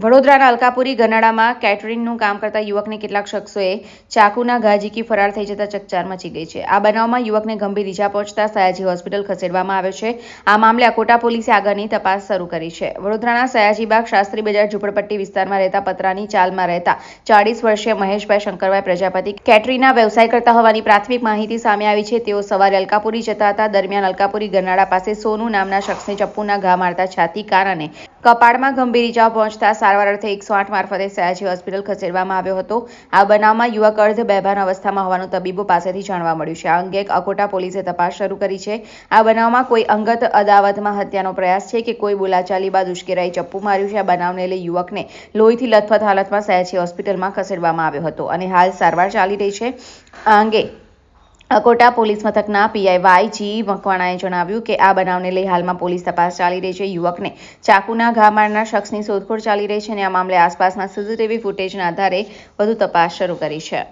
વડોદરાના અલકાપુરી ગનાડામાં કેટરિંગનું કામ કરતા યુવકને કેટલાક શખ્સોએ ચાકુના ઘા ઝીકી ફરાર થઈ જતા ચકચાર મચી ગઈ છે. આ બનાવમાં યુવકને ગંભીર ઈજા પહોંચતા સયાજી હોસ્પિટલ ખસેડવામાં આવ્યો છે. આ મામલે અકોટા પોલીસે આગળની તપાસ શરૂ કરી છે. વડોદરાના સયાજીબાગ શાસ્ત્રી બજાર ઝૂંપડપટ્ટી વિસ્તારમાં રહેતા પતરાની ચાલમાં રહેતા 40 વર્ષીય મહેશભાઈ શંકરભાઈ પ્રજાપતિ કેટરિંગના વ્યવસાય કરતા હોવાની પ્રાથમિક માહિતી સામે આવી છે. તેઓ સવારે અલકાપુરી જતા હતા. દરમિયાન અલકાપુરી ગનાડા પાસે સોનુ નામના શખ્સને ચપ્પુના ઘા મારતા છાતી, કાન અને કપાળમાં ગંભીર ઈજાઓ પહોંચતા સારવાર અર્થે 108 મારફતે સયાજી હોસ્પિટલ ખસેડવામાં આવ્યો હતો. આ બનાવમાં યુવક અર્ધ બેભાન અવસ્થામાં હોવાનું તબીબો પાસેથી જાણવા મળ્યું છે. આ અંગે અકોટા પોલીસે તપાસ શરૂ કરી છે. આ બનાવમાં કોઈ અંગત અદાવતમાં હત્યાનો પ્રયાસ છે કે કોઈ બોલાચાલી બાદ ઉશ્કેરાઈ ચપ્પુ માર્યું છે. આ બનાવને લઈ યુવકને લોહીથી લથપથ હાલતમાં સયાજી હોસ્પિટલમાં ખસેડવામાં આવ્યો હતો અને હાલ સારવાર ચાલી રહી છે. આ અંગે અકોટા પોલીસ મથકના પીઆઈ વાય.જી. મકવાણાએ જણાવ્યું કે આ બનાવને લઈ હાલમાં પોલીસ તપાસ ચાલી રહી છે. યુવકને ચાકુના ઘા મારનાર શખ્સની શોધખોળ ચાલી રહી છે અને આ મામલે આસપાસના સીસીટીવી ફૂટેજના આધારે વધુ તપાસ શરૂ કરી છે.